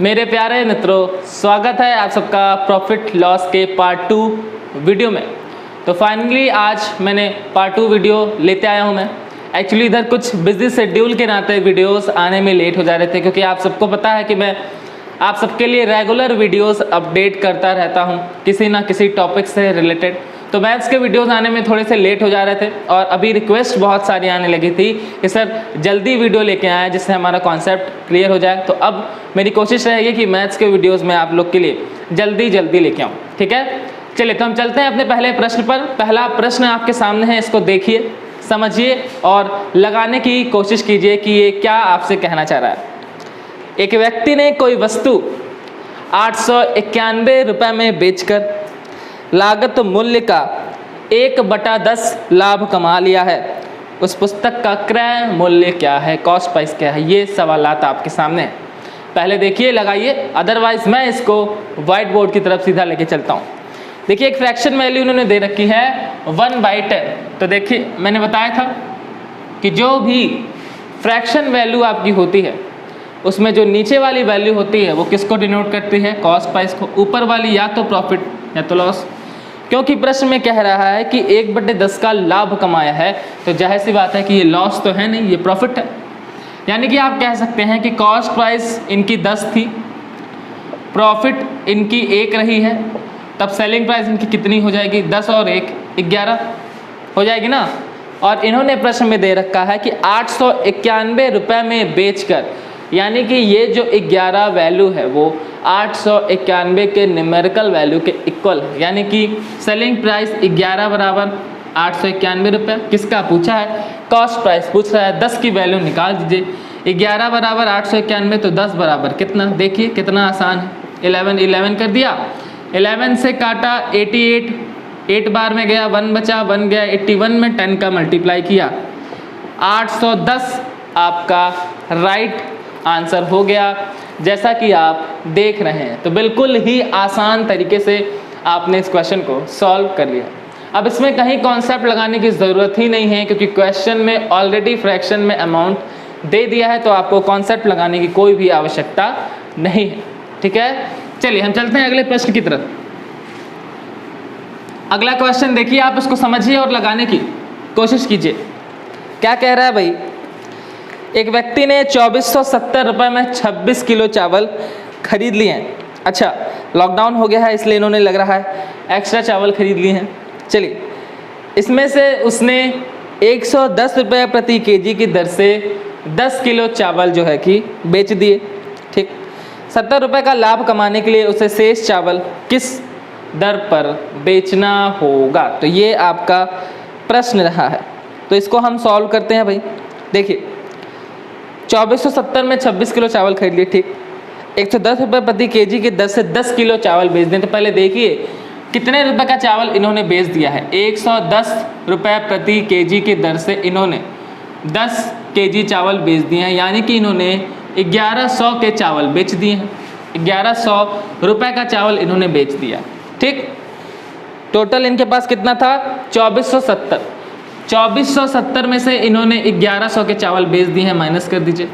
मेरे प्यारे मित्रों, स्वागत है आप सबका प्रॉफिट लॉस के पार्ट 2 वीडियो में। तो फाइनली आज मैंने पार्ट 2 वीडियो लेते आया हूं मैं। एक्चुअली इधर कुछ बिजी शेड्यूल के नाते वीडियोस आने में लेट हो जा रहे थे, क्योंकि आप सबको पता है कि मैं आप सबके लिए रेगुलर वीडियोस अपडेट करता रहता हूं किसी ना किसी टॉपिक से रिलेटेड। तो मैथ्स के वीडियोस आने में थोड़े से लेट हो जा रहे थे और अभी रिक्वेस्ट बहुत सारी आने लगी थी कि सर जल्दी वीडियो लेके आए जिससे हमारा कॉन्सेप्ट क्लियर हो जाए। तो अब मेरी कोशिश रहेगी कि मैथ्स के वीडियोस में आप लोग के लिए जल्दी लेके आऊँ। ठीक है, चलिए तो हम चलते हैं अपने पहले प्रश्न पर। पहला प्रश्न आपके सामने है, इसको देखिए, समझिए और लगाने की कोशिश कीजिए कि ये क्या आपसे कहना चाह रहा है। एक व्यक्ति ने कोई वस्तु 891 रुपये में बेचकर लागत मूल्य का 1/10 लाभ कमा लिया है। उस पुस्तक का क्रय मूल्य क्या है, कॉस्ट प्राइस क्या है? ये सवालात आपके सामने हैं। पहले देखिए, लगाइए, अदरवाइज मैं इसको व्हाइट बोर्ड की तरफ सीधा लेके चलता हूँ। देखिए, एक फ्रैक्शन वैल्यू उन्होंने दे रखी है 1/10। तो देखिए, मैंने बताया था कि जो भी फ्रैक्शन वैल्यू आपकी होती है उसमें जो नीचे वाली वैल्यू होती है वो किसको डिनोट करती है? कॉस्ट प्राइस को। ऊपर वाली या तो प्रॉफिट या तो लॉस। क्योंकि प्रश्न में कह रहा है कि 1/10 का लाभ कमाया है, तो जाहिर सी बात है कि ये लॉस तो है नहीं, ये प्रॉफिट है। यानी कि आप कह सकते हैं कि कॉस्ट प्राइस इनकी 10 थी, प्रॉफिट इनकी 1 रही है, तब सेलिंग प्राइस इनकी कितनी हो जाएगी? 10 और 1 11 हो जाएगी ना। और इन्होंने प्रश्न में दे रखा है कि 891 रुपये में बेचकर, यानी कि ये जो 11 वैल्यू है वो 891 के न्यूमेरिकल वैल्यू के इक्वल है। यानी कि सेलिंग प्राइस 11 बराबर 891 रुपये। किसका पूछा है? कॉस्ट प्राइस पूछ रहा है। 10 की वैल्यू निकाल दीजिए। 11 बराबर 891 तो 10 बराबर कितना? देखिए कितना आसान है। 11 कर दिया, 11 से काटा 88, 8 बार में गया, 1 बचा, 1 गया 81 में 10 का मल्टीप्लाई किया, 810 आपका राइट आंसर हो गया, जैसा कि आप देख रहे हैं। तो बिल्कुल ही आसान तरीके से आपने इस क्वेश्चन को सॉल्व कर लिया। अब इसमें कहीं कॉन्सेप्ट लगाने की ज़रूरत ही नहीं है, क्योंकि क्वेश्चन में ऑलरेडी फ्रैक्शन में अमाउंट दे दिया है, तो आपको कॉन्सेप्ट लगाने की कोई भी आवश्यकता नहीं है। ठीक है, चलिए हम चलते हैं अगले प्रश्न की तरफ। अगला क्वेश्चन देखिए, आप उसको समझिए और लगाने की कोशिश कीजिए। क्या कह रहा है भाई? एक व्यक्ति ने 2470 रुपये में 26 किलो चावल खरीद लिए हैं। अच्छा, लॉकडाउन हो गया है इसलिए इन्होंने लग रहा है एक्स्ट्रा चावल खरीद लिए हैं। चलिए, इसमें से उसने 110 रुपये प्रति केजी की दर से 10 किलो चावल जो है कि बेच दिए। ठीक, 70 रुपये का लाभ कमाने के लिए उसे शेष चावल किस दर पर बेचना होगा? तो ये आपका प्रश्न रहा है। तो इसको हम सॉल्व करते हैं भाई। देखिए, 2470 में 26 किलो चावल खरीद लिए। ठीक, 110 रुपये प्रति केजी की दर से 10 किलो चावल बेच दें। तो पहले देखिए कितने रुपए का चावल इन्होंने बेच दिया है। 110 रुपये प्रति केजी की दर से इन्होंने 10 केजी चावल बेच दिए हैं, यानी कि इन्होंने 1100 के चावल बेच दिए हैं। 1100 रुपये का चावल इन्होंने बेच दिया। ठीक, टोटल इनके पास कितना था? 2470। 2470 में से इन्होंने 1100 के चावल बेच दिए हैं, माइनस कर दीजिए।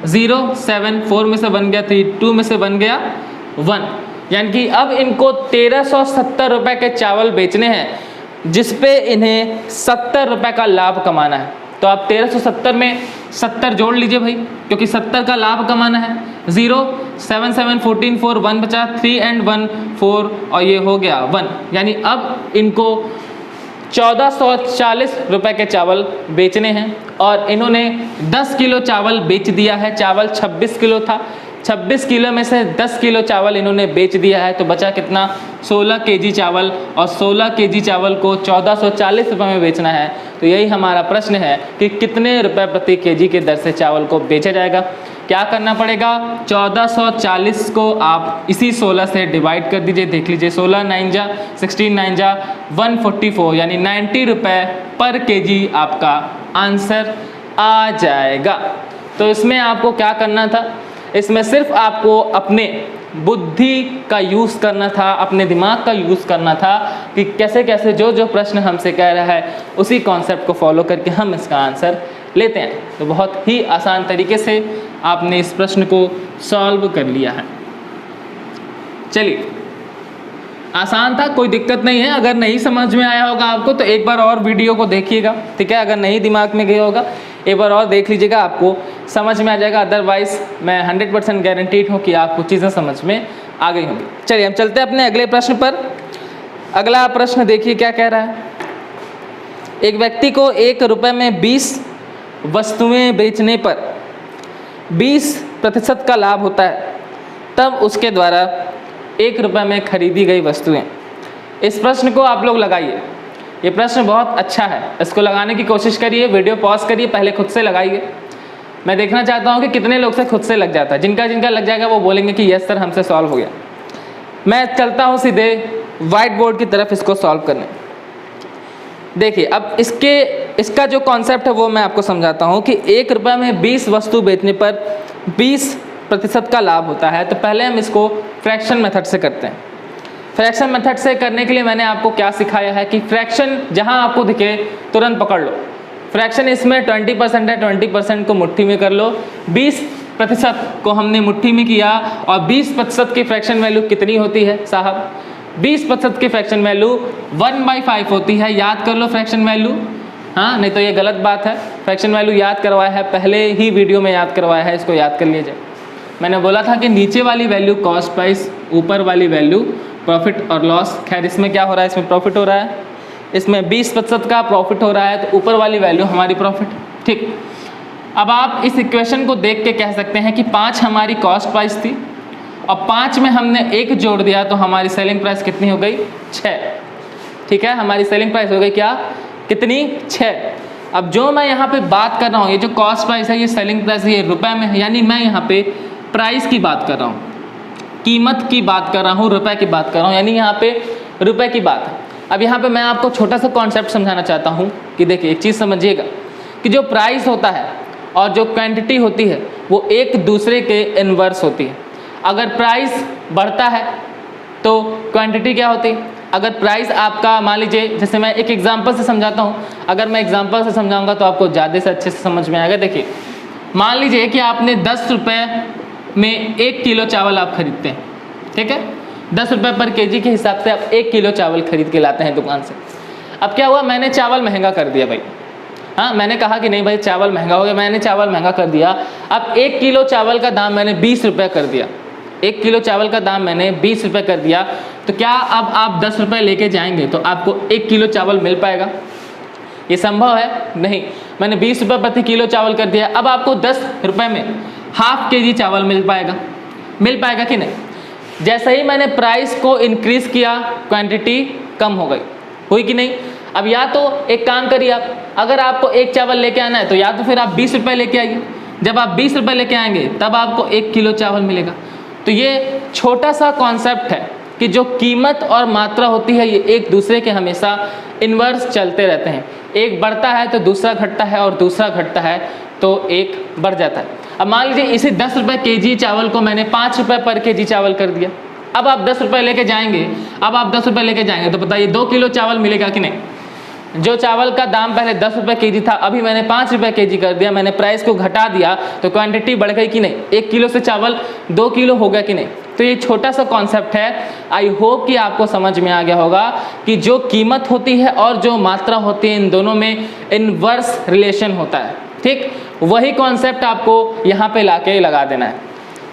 0 7 4 में से बन गया 3, 2 में से बन गया 1, यानी कि अब इनको 1370 रुपये के चावल बेचने हैं, जिस पे इन्हें 70 रुपये का लाभ कमाना है। तो आप 1370 में 70 जोड़ लीजिए भाई, क्योंकि 70 का लाभ कमाना है। 0 7 7 14 4 1 बचा, 3 and 1 4 और ये हो गया 1, यानी अब इनको 1440 रुपये के चावल बेचने हैं और इन्होंने 10 किलो चावल बेच दिया है। चावल 26 किलो था, 26 किलो में से 10 किलो चावल इन्होंने बेच दिया है, तो बचा कितना? 16 केजी चावल, और 16 केजी चावल को 1440 रुपये में बेचना है। तो यही हमारा प्रश्न है कि कितने रुपए प्रति केजी की दर से चावल को बेचा जाएगा। क्या करना पड़ेगा? 1440 को आप इसी 16 से डिवाइड कर दीजिए। देख लीजिए, 16 9 जा 16 9 जा 144, यानी 90 रुपये पर केजी आपका आंसर आ जाएगा। तो इसमें आपको क्या करना था? इसमें सिर्फ आपको अपने बुद्धि का यूज़ करना था, अपने दिमाग का यूज़ करना था कि कैसे कैसे जो प्रश्न हमसे कह रहा है उसी कॉन्सेप्ट को फॉलो करके हम इसका आंसर लेते हैं। तो बहुत ही आसान तरीके से आपने इस प्रश्न को सॉल्व कर लिया है। चलिए, आसान था, कोई दिक्कत नहीं है। अगर नहीं समझ में आया होगा आपको तो एक बार और वीडियो को देखिएगा, ठीक है। अगर नहीं दिमाग में गया होगा एक बार और देख लीजिएगा, आपको समझ में आ जाएगा। अदरवाइज मैं 100% गारंटीड हूँ कि आपको चीज़ें समझ में आ गई होंगी। चलिए हम चलते हैं अपने अगले प्रश्न पर। अगला प्रश्न देखिए क्या कह रहा है। एक व्यक्ति को 1 रुपये में 20 वस्तुएं बेचने पर 20% का लाभ होता है, तब उसके द्वारा 1 रुपये में खरीदी गई वस्तुएं। इस प्रश्न को आप लोग लगाइए, ये प्रश्न बहुत अच्छा है, इसको लगाने की कोशिश करिए। वीडियो पॉज करिए, पहले खुद से लगाइए। मैं देखना चाहता हूँ कि कितने लोग से खुद से लग जाता है। जिनका जिनका लग जाएगा वो बोलेंगे कि यस सर हमसे सॉल्व हो गया। मैं चलता हूँ सीधे वाइट बोर्ड की तरफ इसको सॉल्व करने। देखिए अब इसका जो कॉन्सेप्ट है वो मैं आपको समझाता हूँ कि 1 रुपये में 20 वस्तु बेचने पर 20% का लाभ होता है। तो पहले हम इसको फ्रैक्शन मेथड से करते हैं। फ्रैक्शन मेथड से करने के लिए मैंने आपको क्या सिखाया है कि फ्रैक्शन जहाँ आपको दिखे तुरंत पकड़ लो। फ्रैक्शन इसमें 20% है, 20% को मुट्ठी में कर लो। 20% को हमने मुट्ठी में किया और 20% की फ्रैक्शन वैल्यू कितनी होती है साहब? 20% की फ्रैक्शन वैल्यू 1/5 होती है। याद कर लो फ्रैक्शन वैल्यू, हाँ, नहीं तो ये गलत बात है। फ्रैक्शन वैल्यू याद करवाया है, पहले ही वीडियो में याद करवाया है, इसको याद कर लीजिए। मैंने बोला था कि नीचे वाली वैल्यू कॉस्ट प्राइस, ऊपर वाली वैल्यू प्रॉफिट और लॉस। खैर इसमें क्या हो रहा है, इसमें प्रॉफिट हो रहा है, इसमें 20% का प्रॉफिट हो रहा है, तो ऊपर वाली वैल्यू हमारी प्रॉफिट। ठीक, अब आप इस इक्वेशन को देख के कह सकते हैं कि 5 हमारी कॉस्ट प्राइस थी और 5 में हमने 1 जोड़ दिया तो हमारी सेलिंग प्राइस कितनी हो गई? 6। ठीक है, हमारी सेलिंग प्राइस हो गई क्या, कितनी? 6। अब जो मैं यहाँ पे बात कर रहा हूँ, ये जो कॉस्ट प्राइस है, ये सेलिंग प्राइस है, ये रुपए में है, यानी मैं यहाँ पे प्राइस की बात कर रहा हूँ, कीमत की बात कर रहा हूँ, रुपए की बात कर रहा हूँ, यानी यहाँ पे रुपए की बात है। अब यहाँ पे मैं आपको छोटा सा कॉन्सेप्ट समझाना चाहता हूँ कि देखिए एक चीज़ समझिएगा कि जो प्राइस होता है और जो क्वांटिटी होती है वो एक दूसरे के इनवर्स होती है। अगर प्राइस बढ़ता है तो क्वांटिटी क्या होती है? अगर प्राइस आपका, मान लीजिए, जैसे मैं एक एग्जांपल से समझाता हूँ, अगर मैं एग्जांपल से समझाऊंगा तो आपको ज़्यादा से अच्छे से समझ में आएगा। देखिए मान लीजिए कि आपने 10 रुपये में 1 किलो चावल आप खरीदते हैं, ठीक है, 10 रुपये पर केजी के हिसाब से आप 1 किलो चावल खरीद के लाते हैं दुकान से। अब क्या हुआ, मैंने चावल महंगा कर दिया भाई, हाँ, मैंने कहा कि नहीं भाई चावल महंगा हो गया, मैंने चावल महंगा कर दिया। अब 1 किलो चावल का दाम मैंने 20 रुपये कर दिया, 1 किलो चावल का दाम मैंने 20 रुपये कर दिया। तो क्या अब आप 10 रुपये लेके जाएंगे तो आपको 1 किलो चावल मिल पाएगा? ये संभव है? नहीं। मैंने 20 रुपये प्रति किलो चावल कर दिया, अब आपको 10 रुपये में ½ kg चावल मिल पाएगा कि नहीं? जैसे ही मैंने प्राइस को इंक्रीज किया, क्वांटिटी कम हो गई, हुई कि नहीं? अब या तो एक काम करिए आप, अगर आपको 1 चावल लेके आना है तो या तो फिर आप 20 रुपये लेके आइए। जब आप 20 रुपये लेके आएंगे तब आपको 1 किलो चावल मिलेगा। तो ये छोटा सा कॉन्सेप्ट है कि जो कीमत और मात्रा होती है ये एक दूसरे के हमेशा इन्वर्स चलते रहते हैं। एक बढ़ता है तो दूसरा घटता है और दूसरा घटता है तो एक बढ़ जाता है। अब मान लीजिए इसी 10 रुपये केजी चावल को मैंने 5 रुपये पर केजी चावल कर दिया। अब आप 10 रुपये लेके जाएंगे, तो बताइए 2 किलो चावल मिलेगा कि नहीं? जो चावल का दाम पहले 10 रुपये केजी था, अभी मैंने 5 रुपये केजी कर दिया, मैंने प्राइस को घटा दिया, तो क्वांटिटी बढ़ गई कि नहीं? 1 किलो से चावल 2 किलो हो गया कि नहीं? तो ये छोटा सा कॉन्सेप्ट है। आई होप कि आपको समझ में आ गया होगा कि जो कीमत होती है और जो मात्रा होती है, इन दोनों में इनवर्स रिलेशन होता है। ठीक, वही कॉन्सेप्ट आपको यहाँ पे लाके लगा देना है।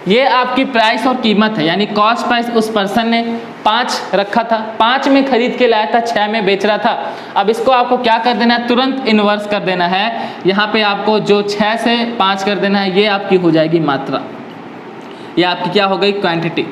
ये आपकी प्राइस और कीमत है, यानी कॉस्ट प्राइस उस पर्सन ने 5 रखा था, 5 में खरीद के लाया था, 6 में बेच रहा था। अब इसको आपको क्या कर देना है? तुरंत इन्वर्स कर देना है। यहाँ पे आपको जो 6 से 5 कर देना है, ये आपकी हो जाएगी मात्रा, ये आपकी क्या हो गई? क्वांटिटी।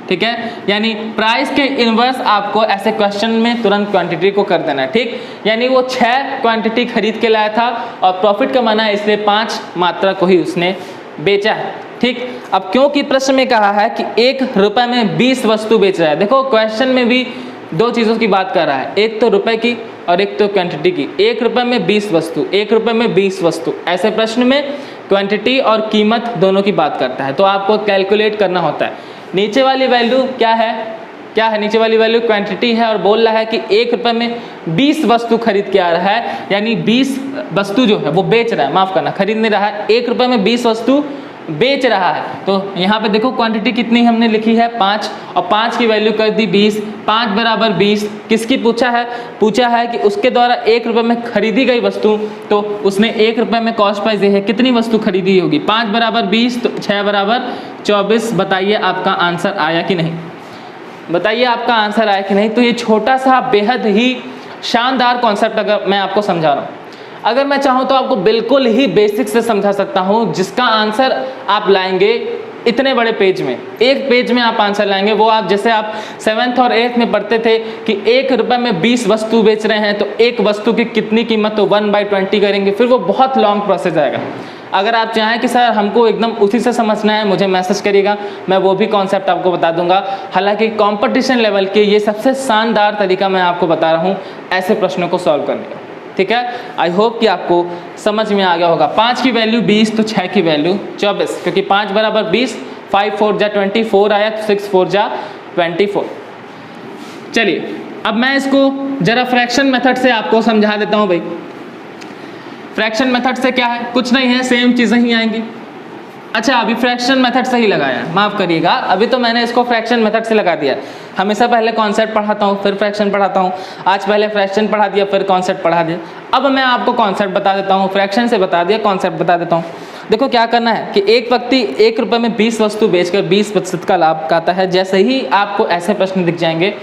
ठीक है, यानी प्राइस के इन्वर्स आपको ऐसे क्वेश्चन में तुरंत क्वांटिटी को कर देना है। ठीक, यानी वो 6 क्वांटिटी खरीद के लाया था और प्रॉफिट कमाना है, इसलिए 5 मात्रा को ही उसने बेचा है। ठीक, अब क्योंकि प्रश्न में कहा है कि 1 रुपये में 20 वस्तु बेच रहा है, देखो क्वेश्चन में भी 2 चीज़ों की बात कर रहा है, एक तो रुपए की और एक तो क्वांटिटी की। 1 रुपये में 20 वस्तु, 1 रुपये में 20 वस्तु, ऐसे प्रश्न में क्वांटिटी और कीमत दोनों की बात करता है, तो आपको कैलकुलेट करना होता है। नीचे वाली वैल्यू क्या है? नीचे वाली वैल्यू क्वांटिटी है और बोल रहा है कि 1 रुपये में 20 वस्तु खरीद के आ रहा है, यानी 20 वस्तु जो है वो बेच रहा है, माफ़ करना, खरीद नहीं रहा है। 1 रुपये में 20 वस्तु बेच रहा है। तो यहाँ पे देखो क्वांटिटी कितनी हमने लिखी है 5 और 5 की वैल्यू कर दी 20, 5 बराबर 20 किसकी पूछा है कि उसके द्वारा 1 रुपये में खरीदी गई वस्तु, तो उसने 1 रुपये में कॉस्ट प्राइस दी है, कितनी वस्तु खरीदी होगी 5 बराबर 20 तो 6 बराबर 24। बताइए आपका आंसर आया कि नहीं, बताइए आपका आंसर आया कि नहीं। तो ये छोटा सा बेहद ही शानदार कॉन्सेप्ट अगर मैं आपको समझा रहा हूँ, अगर मैं चाहूँ तो आपको बिल्कुल ही बेसिक से समझा सकता हूँ, जिसका आंसर आप लाएंगे इतने बड़े पेज में, एक पेज में आप आंसर लाएंगे। वो आप जैसे आप 7th और 8th में पढ़ते थे कि 1 रुपये में 20 वस्तु बेच रहे हैं तो एक वस्तु की कितनी कीमत, तो 1/20 करेंगे, फिर वो बहुत लॉन्ग प्रोसेस आएगा। अगर आप चाहें कि सर हमको एकदम उसी से समझना है, मुझे मैसेज करिएगा, मैं वो भी कॉन्सेप्ट आपको बता दूंगा। हालांकि कंपटीशन लेवल के ये सबसे शानदार तरीका मैं आपको बता रहा हूँ ऐसे प्रश्नों को सॉल्व करने का, ठीक है। आई होप कि आपको समझ में आ गया होगा। 5 की वैल्यू 20 तो 6 की वैल्यू 24, क्योंकि 5 बराबर 20, 5 4 जा 24 आया, 6 4 जा 24। चलिए अब मैं इसको जरा फ्रैक्शन मेथड से आपको समझा देता हूँ भाई। फ्रैक्शन मेथड से क्या है, कुछ नहीं है, सेम चीज़ें ही आएंगी। अच्छा अभी फ्रैक्शन मेथड से ही लगाया है, माफ़ करिएगा, अभी तो मैंने इसको फ्रैक्शन मेथड से लगा दिया। हमेशा पहले कॉन्सेप्ट पढ़ाता हूँ फिर फ्रैक्शन पढ़ाता हूँ, आज पहले फ्रैक्शन पढ़ा दिया फिर कॉन्सेप्ट पढ़ा दिया। अब मैं आपको कॉन्सेप्ट बता देता हूँ, फ्रैक्शन से बता दिया, कॉन्सेप्ट बता देता हूँ। देखो क्या करना है कि एक व्यक्ति 1 रुपये में 20 वस्तु बेचकर 20% का लाभ खाता है। जैसे ही आपको ऐसे प्रश्न दिख जाएंगे,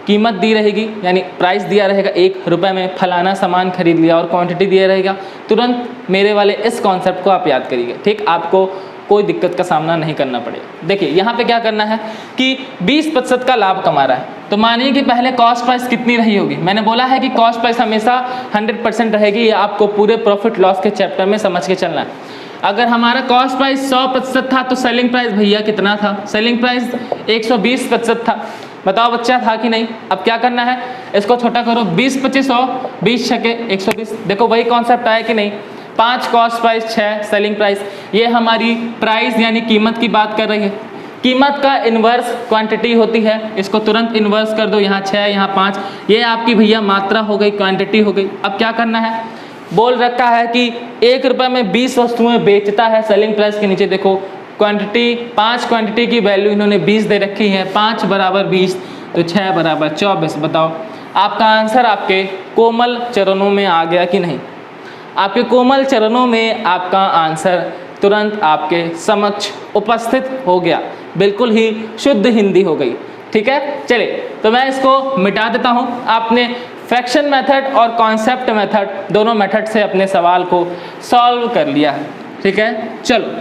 कीमत दी रहेगी यानी प्राइस दिया रहेगा 1 रुपये में, फलाना सामान खरीद लिया और क्वांटिटी दिया रहेगा, तुरंत मेरे वाले इस कॉन्सेप्ट को आप याद करिए, ठीक, आपको कोई दिक्कत का सामना नहीं करना पड़ेगा। देखिए यहाँ पे क्या करना है कि 20% का लाभ कमा रहा है, तो मानिए कि पहले कॉस्ट प्राइस कितनी रही होगी। मैंने बोला है कि कॉस्ट प्राइस हमेशा 100% रहेगी, ये आपको पूरे प्रॉफिट लॉस के चैप्टर में समझ के चलना है। अगर हमारा कॉस्ट प्राइस 100% था तो सेलिंग प्राइस भैया कितना था, सेलिंग प्राइस 120% था। बताओ बच्चा था कि नहीं। अब क्या करना है, इसको छोटा करो, 20 25 100, 20 छके 120। देखो वही कॉन्सेप्ट आया कि नहीं, 5 कॉस्ट प्राइस 6 सेलिंग प्राइस, ये हमारी प्राइस यानी कीमत की बात कर रही है। कीमत का इन्वर्स क्वांटिटी होती है, इसको तुरंत इन्वर्स कर दो, यहाँ 6 यहाँ 5, ये आपकी भैया मात्रा हो गई, क्वांटिटी हो गई। अब क्या करना है, बोल रखा है कि 1 रुपये में 20 वस्तुएं बेचता है, सेलिंग प्राइस के नीचे देखो क्वांटिटी, 5 क्वांटिटी की वैल्यू इन्होंने 20 दे रखी है, 5 बराबर 20 तो 6 बराबर 24। बताओ आपका आंसर आपके कोमल चरणों में आ गया कि नहीं। आपके कोमल चरणों में आपका आंसर तुरंत आपके समक्ष उपस्थित हो गया, बिल्कुल ही शुद्ध हिंदी हो गई, ठीक है। चलिए तो मैं इसको मिटा देता हूँ। आपने फ्रैक्शन मेथड और कॉन्सेप्ट मेथड दोनों मेथड से अपने सवाल को सॉल्व कर लिया है, ठीक है। चलो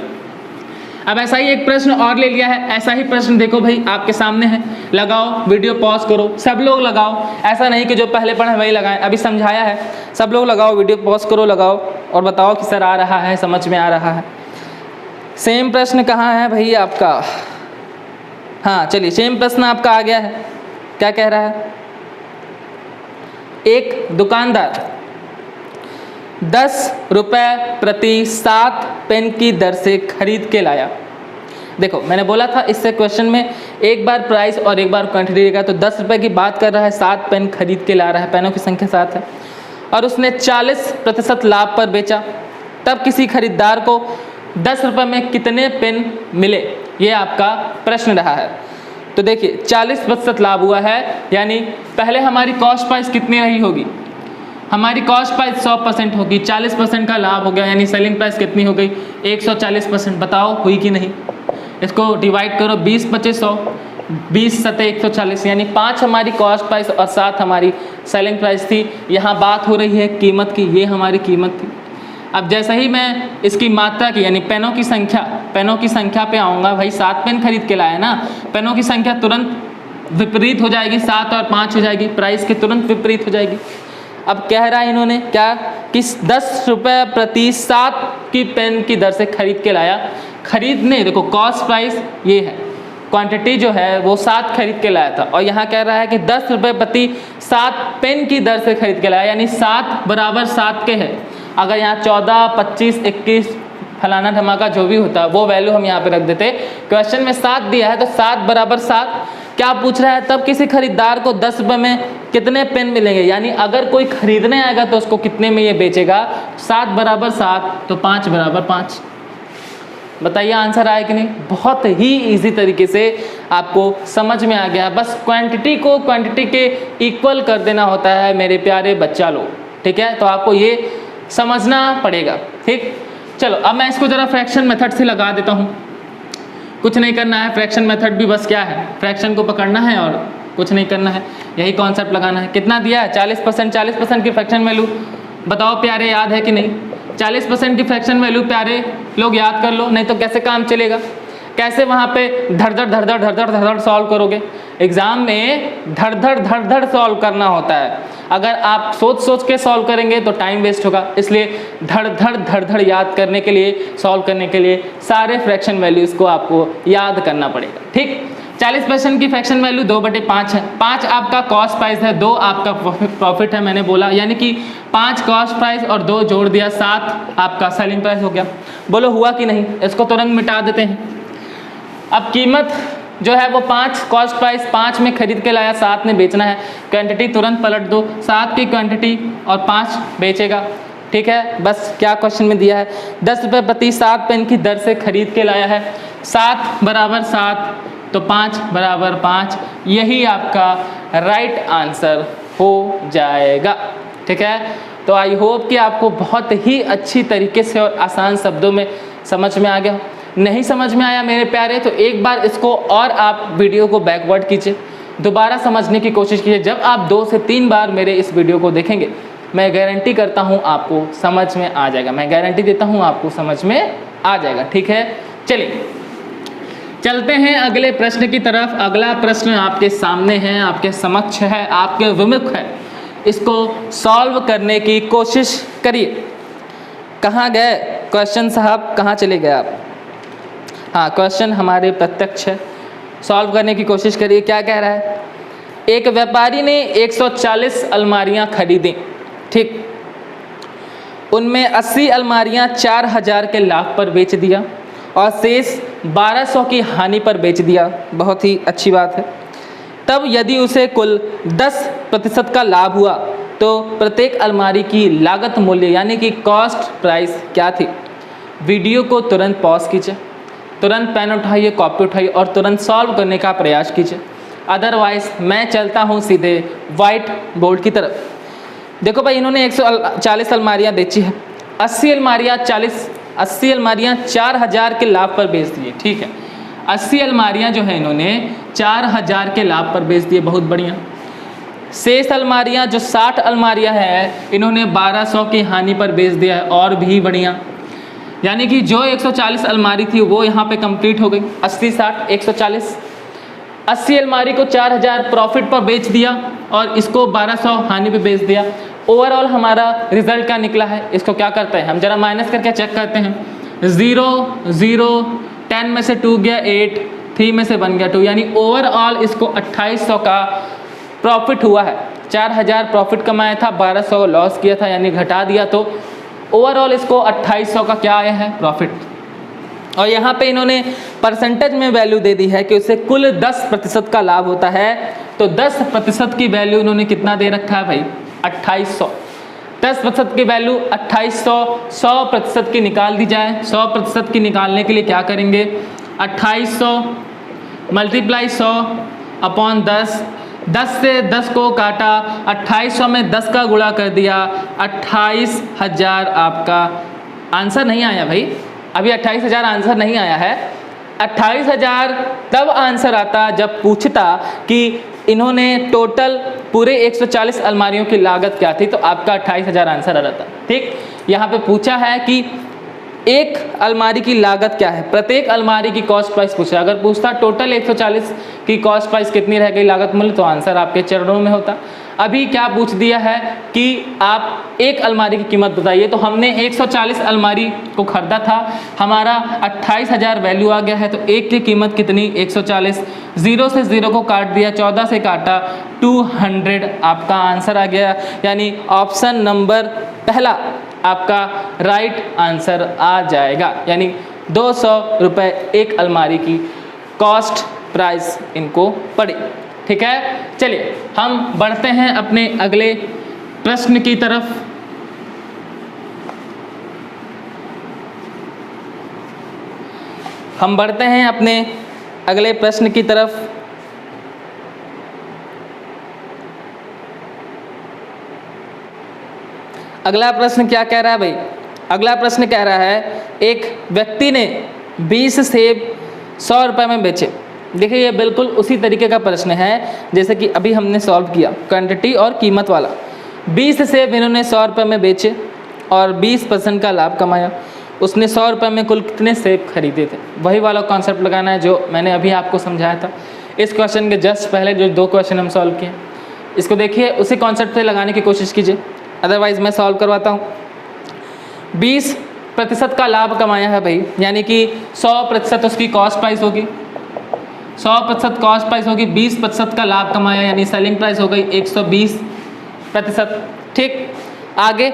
अब ऐसा ही एक प्रश्न और ले लिया है, ऐसा ही प्रश्न देखो भाई आपके सामने है, लगाओ, वीडियो पॉज करो, सब लोग लगाओ, ऐसा नहीं कि जो पहले पढ़े वही लगाएं, अभी समझाया है, सब लोग लगाओ, वीडियो पॉज करो, लगाओ और बताओ कि सर आ रहा है, समझ में आ रहा है। सेम प्रश्न कहाँ है भाई आपका, हाँ चलिए सेम प्रश्न आपका आ गया है। क्या कह रहा है, एक दुकानदार 10 रुपये प्रति 7 पेन की दर से खरीद के लाया। देखो मैंने बोला था इससे क्वेश्चन में एक बार प्राइस और एक बार क्वांटिटी देगा, तो 10 रुपये की बात कर रहा है, 7 पेन खरीद के ला रहा है, पेनों की संख्या 7 है और उसने 40% लाभ पर बेचा, तब किसी खरीदार को 10 रुपये में कितने पेन मिले, ये आपका प्रश्न रहा है। तो देखिए 40% लाभ हुआ है, यानी पहले हमारी कॉस्ट प्राइस कितनी रही होगी, हमारी कॉस्ट प्राइस 100% होगी, 40% का लाभ हो गया, यानी सेलिंग प्राइस कितनी हो गई 140%। बताओ हुई कि नहीं। इसको डिवाइड करो, 20 25 100, 20 7 140, यानी 5 हमारी कॉस्ट प्राइस और 7 हमारी सेलिंग प्राइस थी। यहाँ बात हो रही है कीमत की, ये हमारी कीमत थी। अब जैसे ही मैं इसकी मात्रा की यानी पेनों की संख्या पे आऊँगा, भाई 7 पेन खरीद के लाया ना, पेनों की संख्या तुरंत विपरीत हो जाएगी, 7 और 5 हो जाएगी, प्राइस के तुरंत विपरीत हो जाएगी। अब कह रहा है इन्होंने क्या कि 10 रुपये प्रति 7 की पेन की दर से खरीद के लाया। खरीदने देखो कॉस्ट प्राइस ये है, क्वांटिटी जो है वो 7 खरीद के लाया था, और यहाँ कह रहा है कि 10 रुपये प्रति 7 पेन की दर से खरीद के लाया, यानी 7 बराबर 7 के है। अगर यहाँ 14 25 21 फलाना धमाका जो भी होता है वो वैल्यू हम यहाँ पे रख देते। क्वेश्चन में 7 दिया है तो 7 बराबर 7 क्या पूछ रहा है, तब किसी खरीदार को 10 रुपये में कितने पेन मिलेंगे, यानी अगर कोई खरीदने आएगा तो उसको कितने में ये बेचेगा, 7 बराबर 7 तो 5 बराबर 5। बताइए आंसर आया कि नहीं। बहुत ही इजी तरीके से आपको समझ में आ गया। बस क्वांटिटी को क्वांटिटी के इक्वल कर देना होता है मेरे प्यारे बच्चा लोग, ठीक है। तो आपको ये समझना पड़ेगा, ठीक। चलो अब मैं इसको ज़रा फ्रैक्शन मेथड से लगा देता हूँ। कुछ नहीं करना है, फ्रैक्शन मेथड भी बस क्या है, फ्रैक्शन को पकड़ना है और कुछ नहीं करना है, यही कॉन्सेप्ट लगाना है। कितना दिया है 40%, 40% की फ्रैक्शन वैल्यू। बताओ प्यारे याद है कि नहीं। 40% की फ्रैक्शन वैल्यू प्यारे लोग याद कर लो, नहीं तो कैसे काम चलेगा। कैसे वहाँ पे धड़ सॉल्व करोगे। एग्जाम में धड़ सॉल्व करना होता है। अगर आप सोच के सॉल्व करेंगे तो टाइम वेस्ट होगा, इसलिए धड़ याद करने के लिए, सॉल्व करने के लिए सारे फ्रैक्शन वैल्यूज़ को आपको याद करना पड़ेगा, ठीक। 40% की फ्रैक्शन वैल्यू 2/5 है। 5 आपका कॉस्ट प्राइस है, 2 आपका प्रॉफिट है, मैंने बोला, यानी कि 5 कॉस्ट प्राइस और 2 जोड़ दिया, 7 आपका सेलिंग प्राइस हो गया। बोलो हुआ कि नहीं। इसको तुरंत मिटा देते हैं। अब कीमत जो है वो 5 कॉस्ट प्राइस 5 में खरीद के लाया, 7 में बेचना है। क्वांटिटी तुरंत पलट दो, 7 की क्वांटिटी और 5 बेचेगा, ठीक है। बस क्या क्वेश्चन में दिया है, 10 रुपये प्रति 7 पेन की दर से खरीद के लाया है। 7 बराबर 7 तो 5 बराबर 5, यही आपका राइट आंसर हो जाएगा, ठीक है। तो आई होप कि आपको बहुत ही अच्छी तरीके से और आसान शब्दों में समझ में आ गया। नहीं समझ में आया मेरे प्यारे तो एक बार इसको और आप वीडियो को बैकवर्ड कीजिए, दोबारा समझने की कोशिश कीजिए। जब आप 2 से 3 बार मेरे इस वीडियो को देखेंगे, मैं गारंटी करता हूँ आपको समझ में आ जाएगा, मैं गारंटी देता हूँ आपको समझ में आ जाएगा, ठीक है। चलिए चलते हैं अगले प्रश्न की तरफ। अगला प्रश्न आपके सामने है, आपके समक्ष है, आपके विमुख है। इसको सॉल्व करने की कोशिश करिए। कहाँ गए क्वेश्चन साहब, कहाँ चले गए आप। हाँ, क्वेश्चन हमारे प्रत्यक्ष है, सॉल्व करने की कोशिश करिए। क्या कह रहा है, एक व्यापारी ने 140 अलमारियाँ खरीदी, ठीक। उनमें 80 अलमारियाँ 4000 के लाभ पर बेच दिया और शेष 1200 की हानि पर बेच दिया। बहुत ही अच्छी बात है। तब यदि उसे कुल 10% का लाभ हुआ तो प्रत्येक अलमारी की लागत मूल्य यानी कि कॉस्ट प्राइस क्या थी। वीडियो को तुरंत पॉज कीजिए, तुरंत पेन उठाइए, कॉपी उठाइए और तुरंत सॉल्व करने का प्रयास कीजिए। अदरवाइज मैं चलता हूँ सीधे वाइट बोर्ड की तरफ। देखो भाई, इन्होंने 140 अलमारियाँ बेची है। 80 अलमारियाँ 4000 के लाभ पर बेच दिए, ठीक है। 80 अलमारियाँ जो है इन्होंने 4000 के लाभ पर बेच दिए, बहुत बढ़िया। शेष अलमारियाँ जो 60 अलमारियाँ हैं इन्होंने 1200 की हानि पर बेच दिया है, और भी बढ़िया। यानी कि जो 140 अलमारी थी वो यहाँ पे कंप्लीट हो गई। 80 60 140। 80 अलमारी को 4000 प्रॉफिट पर बेच दिया और इसको 1200 हानि पे बेच दिया। ओवरऑल हमारा रिजल्ट क्या निकला है, इसको क्या करते हैं हम जरा माइनस करके चेक करते हैं। 0 0 10 में से 2 गया 8, 3 में से 1 गया 2, यानी ओवरऑल इसको 2800 का प्रॉफिट हुआ है। 4000 प्रॉफिट कमाया था, 1200 लॉस किया था, यानी घटा दिया, तो ओवरऑल इसको 2800 का क्या आया है, प्रॉफिट। और यहाँ पे इन्होंने परसेंटेज में वैल्यू दे दी है कि उसे कुल 10% का लाभ होता है। तो 10% की वैल्यू इन्होंने कितना दे रखा है भाई, 2800। 10% की वैल्यू 2800, 100% की निकाल दी जाए। 100% की निकालने के लिए क्या करेंगे, 2800 मल्टीप्लाई 100 अपॉन 10। 10 से 10 को काटा, 2800 में 10 का गुणा कर दिया, 28000 आपका आंसर नहीं आया भाई, अभी 28000 आंसर नहीं आया है। 28000 तब आंसर आता जब पूछता कि इन्होंने टोटल पूरे 140 अलमारियों की लागत क्या थी, तो आपका 28000 आंसर आ रहा था, ठीक। यहाँ पे पूछा है कि एक अलमारी की लागत क्या है, प्रत्येक अलमारी की कॉस्ट प्राइस पूछा। अगर पूछता टोटल 140 की कॉस्ट प्राइस कितनी रह गई लागत मूल्य, तो आंसर आपके चरणों में होता। अभी क्या पूछ दिया है कि आप एक अलमारी की कीमत बताइए, तो हमने 140 अलमारी को खरीदा था, हमारा 28000 वैल्यू आ गया है, तो एक की कीमत कितनी 140। 0 से 0 को काट दिया, 14 से काटा, 200 आपका आंसर आ गया। यानी ऑप्शन नंबर पहला आपका राइट आंसर आ जाएगा, यानी 200 रुपये एक अलमारी की कॉस्ट प्राइस इनको पड़ी, ठीक है। चलिए हम बढ़ते हैं अपने अगले प्रश्न की तरफ। हम बढ़ते हैं अपने अगले प्रश्न की तरफ। अगला प्रश्न क्या कह रहा है भाई? अगला प्रश्न कह रहा है एक व्यक्ति ने 20 सेब 100 रुपये में बेचे। देखिए ये बिल्कुल उसी तरीके का प्रश्न है जैसे कि अभी हमने सॉल्व किया, क्वांटिटी और कीमत वाला। 20 सेब इन्होंने 100 रुपये में बेचे और 20% का लाभ कमाया। उसने 100 रुपये में कुल कितने सेब खरीदे थे? वही वाला कॉन्सेप्ट लगाना है जो मैंने अभी आपको समझाया था। इस क्वेश्चन के जस्ट पहले जो 2 क्वेश्चन हम सॉल्व किए, इसको देखिए उसी कॉन्सेप्ट से लगाने की कोशिश कीजिए, अदरवाइज़ मैं सॉल्व करवाता हूँ। 20% का लाभ कमाया है भाई, यानी कि 100% उसकी कॉस्ट प्राइस होगी, 100% कॉस्ट प्राइस होगी, 20% का लाभ कमाया यानी सेलिंग प्राइस हो गई 120%। ठीक, आगे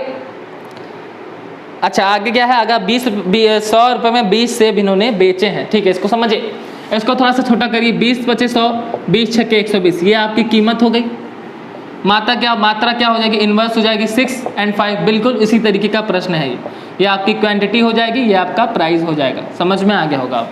अच्छा आगे क्या है? आगे 100 रुपये में 20 सेब इन्होंने बेचे हैं। ठीक है, इसको समझिए, इसको थोड़ा सा छोटा करिए। 20 × 100, 20 × 120, ये आपकी कीमत हो गई। मात्रा क्या हो जाएगी? इन्वर्स हो जाएगी 6 और 5। बिल्कुल इसी तरीके का प्रश्न है ये आपकी क्वांटिटी हो जाएगी, ये आपका प्राइस हो जाएगा। समझ में आ गया होगा आप।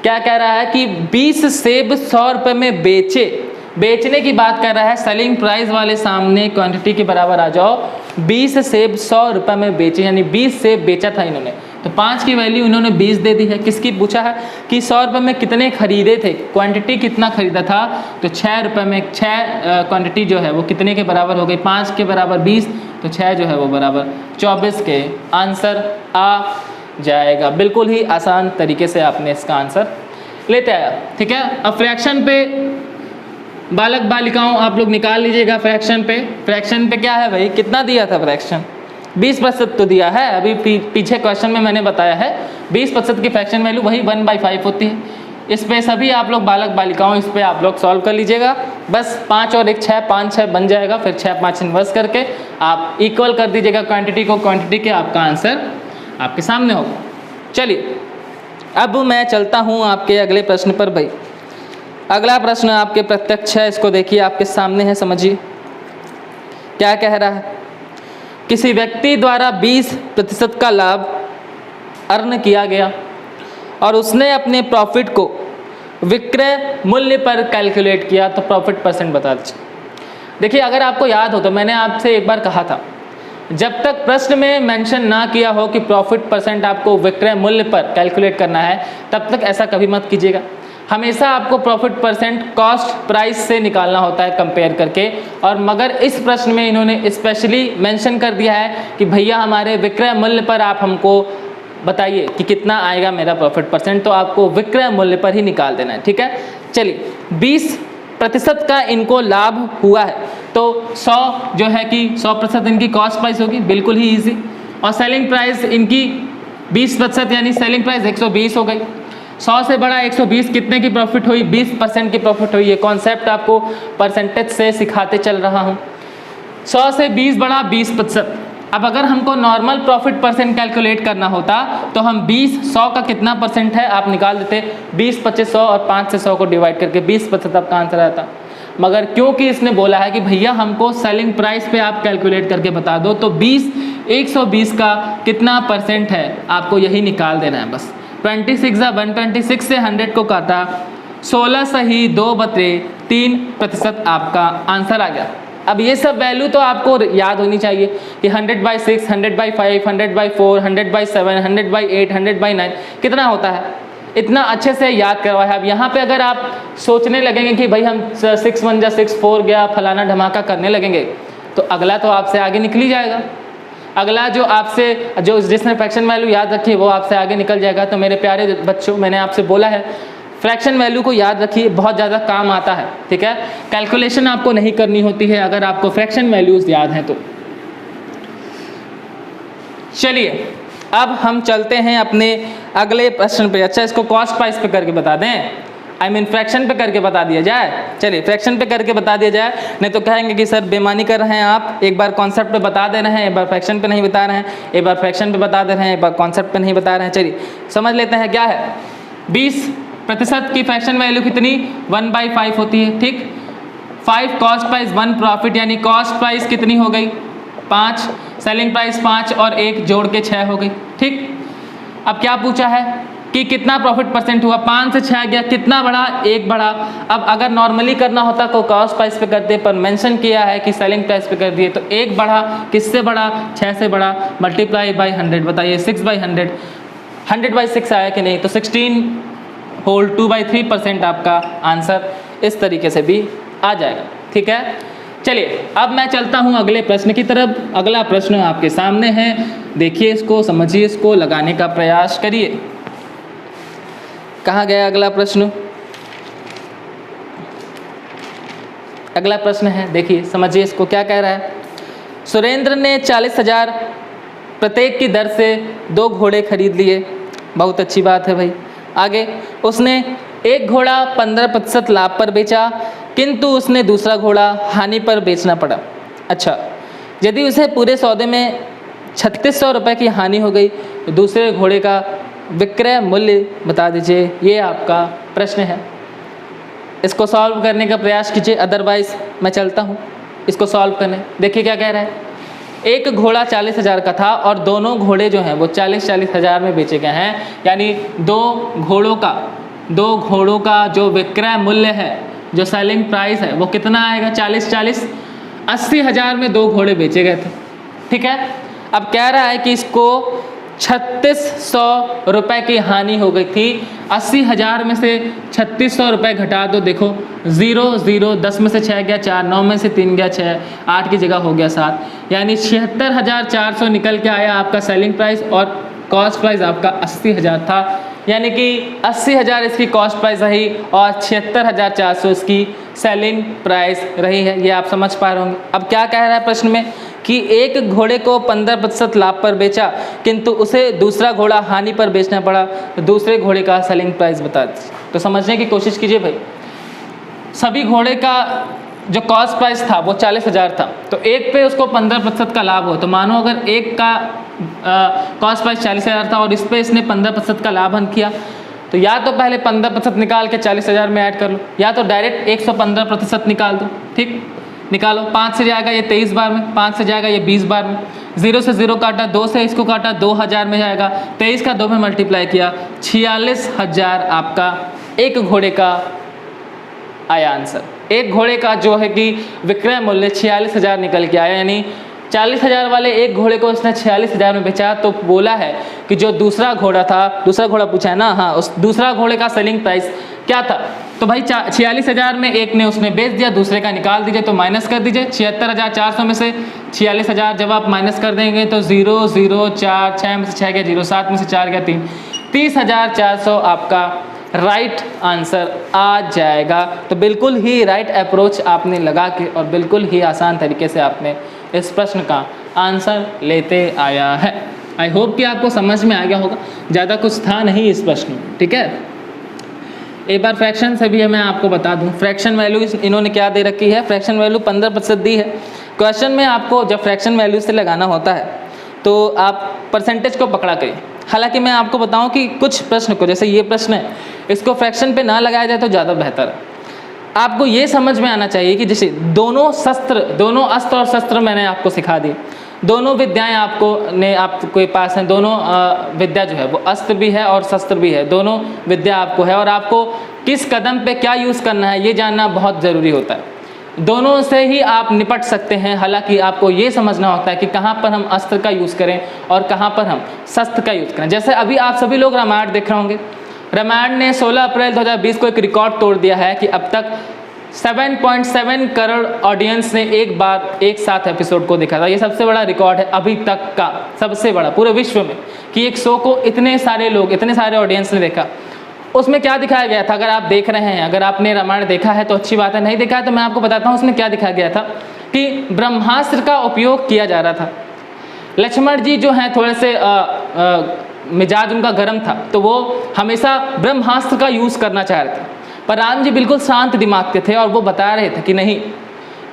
क्या कह रहा है कि 20 सेब 100 रुपये में बेचने की बात कर रहा है। सेलिंग प्राइस वाले सामने क्वांटिटी के बराबर आ जाओ। 20 सेब 100 रुपये में बेचे, यानी 20 सेब बेचा था इन्होंने, तो 5 की वैल्यू इन्होंने 20 दे दी है। किसकी पूछा है कि 100 रुपये में कितने खरीदे थे, क्वांटिटी कितना खरीदा था, तो 6 रुपये में 6 क्वांटिटी जो है वो कितने के बराबर हो गई? 5 के बराबर 20, तो 6 जो है वो बराबर 24 के आंसर आ जाएगा। बिल्कुल ही आसान तरीके से आपने इसका आंसर लेते आया। ठीक है, अब फ्रैक्शन पे बालक बालिकाओं आप लोग निकाल लीजिएगा। फ्रैक्शन पे क्या है भाई? कितना दिया था फ्रैक्शन? 20% तो दिया है। अभी पीछे क्वेश्चन में मैंने बताया है 20% की फ्रैक्शन वैल्यू वही 1/5 होती है। इस पे सभी आप लोग बालक बालिकाओं इस पे आप लोग सॉल्व कर लीजिएगा। बस 5 और 1 6, 5 6 बन जाएगा। फिर 6 5 इन्वर्स करके आप इक्वल कर दीजिएगा क्वांटिटी को, क्वांटिटी के आपका आंसर आपके सामने होगा। चलिए अब मैं चलता हूँ आपके अगले प्रश्न पर भाई। अगला प्रश्न आपके प्रत्यक्ष है, इसको देखिए आपके सामने है, समझिए क्या कह रहा है। किसी व्यक्ति द्वारा 20% का लाभ अर्न किया गया और उसने अपने प्रॉफिट को विक्रय मूल्य पर कैलकुलेट किया, तो प्रॉफिट परसेंट बता दीजिए। देखिए अगर आपको याद हो तो मैंने आपसे एक बार कहा था, जब तक प्रश्न में मेंशन ना किया हो कि प्रॉफिट परसेंट आपको विक्रय मूल्य पर कैलकुलेट करना है, तब तक ऐसा कभी मत कीजिएगा। हमेशा आपको प्रॉफिट परसेंट कॉस्ट प्राइस से निकालना होता है कंपेयर करके। और मगर इस प्रश्न में इन्होंने स्पेशली मेंशन कर दिया है कि भैया हमारे विक्रय मूल्य पर आप हमको बताइए कि कितना आएगा मेरा प्रॉफिट परसेंट, तो आपको विक्रय मूल्य पर ही निकाल देना है। ठीक है, चलिए 20% का इनको लाभ हुआ है, तो 100 जो है कि 100% इनकी कॉस्ट प्राइस होगी, बिल्कुल ही ईजी। और सेलिंग प्राइस इनकी 20% यानी सेलिंग प्राइस 120 हो गई। 100 से बड़ा 120 कितने की प्रॉफिट हुई? 20% की प्रॉफिट हुई। ये कॉन्सेप्ट आपको परसेंटेज से सिखाते चल रहा हूँ। 100 से 20 बड़ा 20%। अब अगर हमको नॉर्मल प्रॉफिट परसेंट कैलकुलेट करना होता तो हम 100 का कितना परसेंट है आप निकाल देते, 20 25 100 और 5 से 100 को डिवाइड करके 20% आपका आंसर आता। मगर क्योंकि इसने बोला है कि भैया हमको सेलिंग प्राइस पे आप कैलकुलेट करके बता दो, तो 120 का कितना परसेंट है आपको यही निकाल देना है बस। 26 126 से 100 को काटा, 16 सही 2/3% आपका आंसर आ गया। अब ये सब वैल्यू तो आपको याद होनी चाहिए कि 100/6, 100/5, 100/4, 100/7, 100/8, 100/9 कितना होता है, इतना अच्छे से याद करवाया है। अब यहाँ पे अगर आप सोचने लगेंगे कि भाई हम 6 1 जा 6 4 गया फलाना धमाका करने लगेंगे, तो अगला तो आपसे आगे निकल ही जाएगा। अगला जो जिसने फ्रैक्शन वैल्यू याद रखी है वो आपसे आगे निकल जाएगा। तो मेरे प्यारे बच्चों, मैंने आपसे बोला है फ्रैक्शन वैल्यू को याद रखिए, बहुत ज़्यादा काम आता है। ठीक है, कैलकुलेशन आपको नहीं करनी होती है अगर आपको फ्रैक्शन वैल्यूज़ याद हैं तो। चलिए अब हम चलते हैं अपने अगले प्रश्न पे। अच्छा, इसको कॉस्ट प्राइस पे करके बता दें, फ्रैक्शन पे करके बता दिया जाए। चलिए फ्रैक्शन पे करके बता दिया जाए, नहीं तो कहेंगे कि सर बेमानी कर रहे हैं आप, एक बार कॉन्सेप्ट पे बता दे रहे हैं, एक बार फ्रैक्शन पे नहीं बता रहे हैं, एक बार फ्रैक्शन पे बता दे रहे हैं, एक बार कॉन्सेप्ट पे नहीं बता रहे हैं। चलिए समझ लेते हैं क्या है। 20% की फ्रैक्शन वैल्यू कितनी? 1/5 होती है। ठीक, 5 कॉस्ट प्राइस 1 प्रॉफिट, यानी कॉस्ट प्राइस कितनी हो गई? 5, सेलिंग प्राइस 5 और 1 जोड़ के 6 हो गई। ठीक, अब क्या पूछा है कि कितना प्रॉफिट परसेंट हुआ, 5 से 6 गया, कितना बढ़ा, 1 बढ़ा। अब अगर नॉर्मली करना होता तो कॉस्ट प्राइस पे करते, पर मेंशन किया है कि सेलिंग प्राइस पे कर दिए, तो 1 बढ़ा, किससे बढ़ा, 6 से बढ़ा, मल्टीप्लाई बाई 100, बताइए 6/100, 100/6 आया कि नहीं, तो 16 होल 2/3% आपका आंसर इस तरीके से भी आ जाएगा। ठीक है, चलिए अब मैं चलता हूँ अगले प्रश्न की तरफ। अगला प्रश्न आपके सामने है, देखिए इसको, समझिए इसको, लगाने का प्रयास करिए। कहाँ गया अगला प्रश्न? अगला प्रश्न है, देखिए समझिए इसको, क्या कह रहा है। सुरेंद्र ने 40,000 प्रत्येक की दर से 2 घोड़े खरीद लिए। बहुत अच्छी बात है भाई। आगे, उसने एक घोड़ा 15% लाभ पर बेचा, किंतु उसने दूसरा घोड़ा हानि पर बेचना पड़ा। अच्छा, यदि उसे पूरे सौदे में 3600 रुपये की हानि हो गई तो दूसरे घोड़े का विक्रय मूल्य बता दीजिए। ये आपका प्रश्न है, इसको सॉल्व करने का प्रयास कीजिए, अदरवाइज मैं चलता हूँ इसको सॉल्व करने। देखिए क्या कह रहा है, एक घोड़ा 40,000 का था और दोनों घोड़े जो हैं वो 40-40 हज़ार में बेचे गए हैं, यानी दो घोड़ों का जो विक्रय मूल्य है, जो सेलिंग प्राइस है, वो कितना आएगा, 40-40, 80,000 में 2 घोड़े बेचे गए थे। ठीक है, अब कह रहा है कि इसको 3600 रुपये की हानि हो गई थी। 80,000 में से 3600 रुपये घटा दो, देखो 0 0, 10 में से 6 गया 4, 9 में से 3 गया 6, 8 की जगह हो गया 7, यानी 76,400 निकल के आया आपका सेलिंग प्राइस, और कॉस्ट प्राइस आपका 80,000 था, यानी कि 80,000 इसकी कॉस्ट प्राइस रही और 76,400 इसकी सेलिंग प्राइस रही है। ये आप समझ पा रहे होंगे। अब क्या कह रहा है प्रश्न में कि एक घोड़े को 15% लाभ पर बेचा, किंतु उसे दूसरा घोड़ा हानि पर बेचना पड़ा, तो दूसरे घोड़े का सेलिंग प्राइस बता दीजिए। तो समझने की कोशिश कीजिए भाई, सभी घोड़े का जो कॉस्ट प्राइस था वो 40,000 था, तो एक पे उसको 15% का लाभ हो, तो मानो अगर एक का कॉस्ट प्राइस 40,000 था और इस पे इसने 15% का लाभ किया, तो या तो पहले 15% निकाल के 40,000 में ऐड कर लो, या तो डायरेक्ट 115% निकाल दो। ठीक, निकालो, 5 से जाएगा ये 23 बार में, 5 से जाएगा ये 20 बार में, 0 से 0 काटा, 2 से इसको काटा, 2000 में जाएगा, 23 का 2 में मल्टीप्लाई किया, 46,000 आपका एक घोड़े का आया आंसर। एक घोड़े का जो है कि विक्रय मूल्य 46,000 निकल के आया, यानी 40,000 वाले एक घोड़े को उसने 46,000 में बेचा। तो बोला है कि जो दूसरा घोड़ा था, दूसरा घोड़ा पूछा है ना, हाँ, उस दूसरा घोड़े का सेलिंग प्राइस क्या था, तो भाई 46,000 में एक ने उसने बेच दिया, दूसरे का निकाल दीजिए, तो माइनस कर दीजिए। 76,400 में से 46,000 जब आप माइनस कर देंगे तो 0 0 4, 6 में से 6 गया 0, 7 में से 4 गया 3, 30,400 आपका राइट आंसर आ जाएगा। तो बिल्कुल ही राइट अप्रोच आपने लगा के और बिल्कुल ही आसान तरीके से आपने इस प्रश्न का आंसर लेते आया है। आई होप कि आपको समझ में आ गया होगा, ज़्यादा कुछ था नहीं इस प्रश्न में। ठीक है, एक बार फ्रैक्शन से भी मैं आपको बता दूं, फ्रैक्शन वैल्यू इन्होंने क्या दे रखी है, फ्रैक्शन वैल्यू 15% दी है। क्वेश्चन में आपको जब फ्रैक्शन वैल्यू से लगाना होता है तो आप परसेंटेज को पकड़ा करिए। हालांकि मैं आपको बताऊं कि कुछ प्रश्न को, जैसे ये प्रश्न है, इसको फ्रैक्शन पे ना लगाया जाए तो ज़्यादा बेहतर है। आपको ये समझ में आना चाहिए कि जैसे दोनों अस्त्र और शस्त्र मैंने आपको सिखा दी, दोनों विद्याएं आपके पास हैं, दोनों विद्या जो है वो अस्त्र भी है और शस्त्र भी है, दोनों विद्या आपको है, और आपको किस कदम पे क्या यूज़ करना है ये जानना बहुत ज़रूरी होता है। दोनों से ही आप निपट सकते हैं। हालांकि आपको ये समझना होता है कि कहाँ पर हम अस्त्र का यूज़ करें और कहाँ पर हम शस्त्र का यूज़ करें। जैसे अभी आप सभी लोग रामायण देख रहे होंगे, रामायण ने 16 अप्रैल 2020 को एक रिकॉर्ड तोड़ दिया है कि अब तक 7.7 करोड़ ऑडियंस ने एक बार एक साथ एपिसोड को देखा था। ये सबसे बड़ा रिकॉर्ड है अभी तक का, सबसे बड़ा पूरे विश्व में, कि एक शो को इतने सारे लोग, इतने सारे ऑडियंस ने देखा। उसमें क्या दिखाया गया था, अगर आप देख रहे हैं, अगर आपने रामायण देखा है तो अच्छी बात है, नहीं देखा है तो मैं आपको बताता हूँ उसमें क्या दिखाया गया था कि ब्रह्मास्त्र का उपयोग किया जा रहा था। लक्ष्मण जी जो हैं थोड़े से मिजाज उनका गर्म था, तो वो हमेशा ब्रह्मास्त्र का यूज़ करना चाह रहे थे, पर राम जी बिल्कुल शांत दिमाग के थे और वो बता रहे थे कि नहीं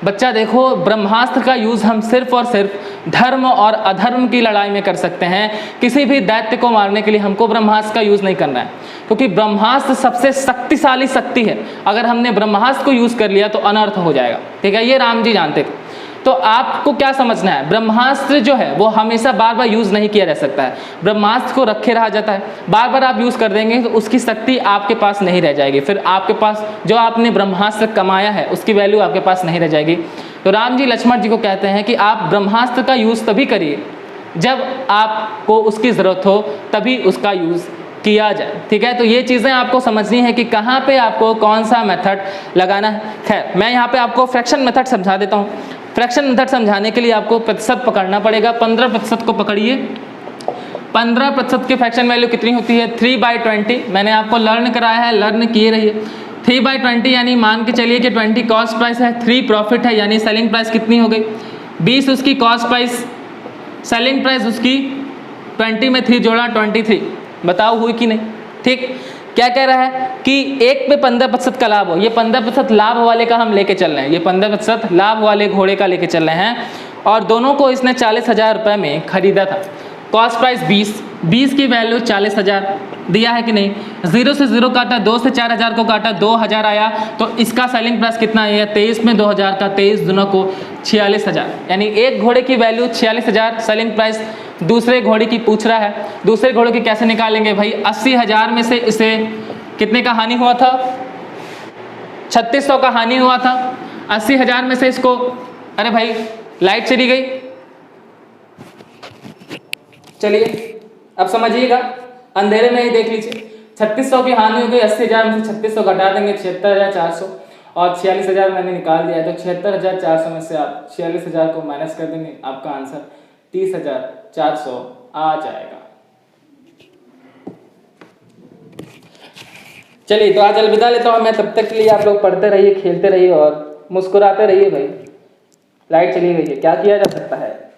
बच्चा, देखो ब्रह्मास्त्र का यूज़ हम सिर्फ और सिर्फ धर्म और अधर्म की लड़ाई में कर सकते हैं। किसी भी दैत्य को मारने के लिए हमको ब्रह्मास्त्र का यूज़ नहीं करना है, क्योंकि ब्रह्मास्त्र सबसे शक्तिशाली शक्ति है। अगर हमने ब्रह्मास्त्र को यूज़ कर लिया तो अनर्थ हो जाएगा। ठीक है, ये राम जी जानते थे। तो आपको क्या समझना है, ब्रह्मास्त्र जो है वो हमेशा बार बार यूज नहीं किया जा सकता है, ब्रह्मास्त्र को रखे रहा जाता है। बार बार आप यूज कर देंगे तो उसकी शक्ति आपके पास नहीं रह जाएगी, फिर आपके पास जो आपने ब्रह्मास्त्र कमाया है उसकी वैल्यू आपके पास नहीं रह जाएगी। तो राम जी लक्ष्मण जी को कहते हैं कि आप ब्रह्मास्त्र का यूज तभी करिए जब आपको उसकी जरूरत हो, तभी उसका यूज किया जाए। ठीक है, तो ये चीज़ें आपको समझनी है कि कहाँ पे आपको कौन सा मेथड लगाना है। खैर, मैं यहाँ पे आपको फ्रैक्शन मेथड समझा देता हूँ। फ्रैक्शन मेथड समझाने के लिए आपको प्रतिशत पकड़ना पड़ेगा। 15% को पकड़िए। 15% की फ्रैक्शन वैल्यू कितनी होती है? 3/20। मैंने आपको लर्न कराया है, लर्न किए रहिए। 3/20 यानी मान के चलिए कि 20 कॉस्ट प्राइस है, 3 प्रॉफिट है, यानी सेलिंग प्राइस कितनी हो गई? 20 उसकी कॉस्ट प्राइस, सेलिंग प्राइस उसकी, 20 में 3 जोड़ा 23। बताओ हुई कि नहीं? ठीक, क्या कह रहा है कि एक पे 15% का लाभ हो। ये 15% लाभ वाले का हम लेके चल रहे हैं, ये 15% लाभ वाले घोड़े का लेके चल रहे हैं, और दोनों को इसने 40,000 रुपये में खरीदा था। कॉस्ट प्राइस 20 की वैल्यू 40,000 दिया है कि नहीं? 0 से 0 काटा, 2 से 4,000 को काटा, 2,000 आया, तो इसका सेलिंग प्राइस कितना आया? 23 में 2,000 का 23 दूना को 46,000, यानी एक घोड़े की वैल्यू 46,000 सेलिंग प्राइस दूसरे घोड़े की पूछ रहा है। दूसरे घोड़े की कैसे निकालेंगे भाई? 80,000 में से इसे कितने का हानि हुआ था? 3600 का हानि हुआ था। 80,000 में से इसको, अरे भाई लाइट चली गई, चलिए अब समझिएगा, अंधेरे में ही देख लीजिए। 3600 की हानि हो गई, 80,000 में से 3600 घटा देंगे, 76,400, और 46,000 मैंने निकाल दिया है, तो 76,400 में से आप 46,000 को माइनस कर देंगे, आपका आंसर 30,400 आ जाएगा। चलिए, तो आज अलविदा लेता हूँ मैं, तब तक के लिए आप लोग पढ़ते रहिए, खेलते रहिए और मुस्कुराते रहिए। भाई लाइट चली गई है, क्या किया जा सकता है।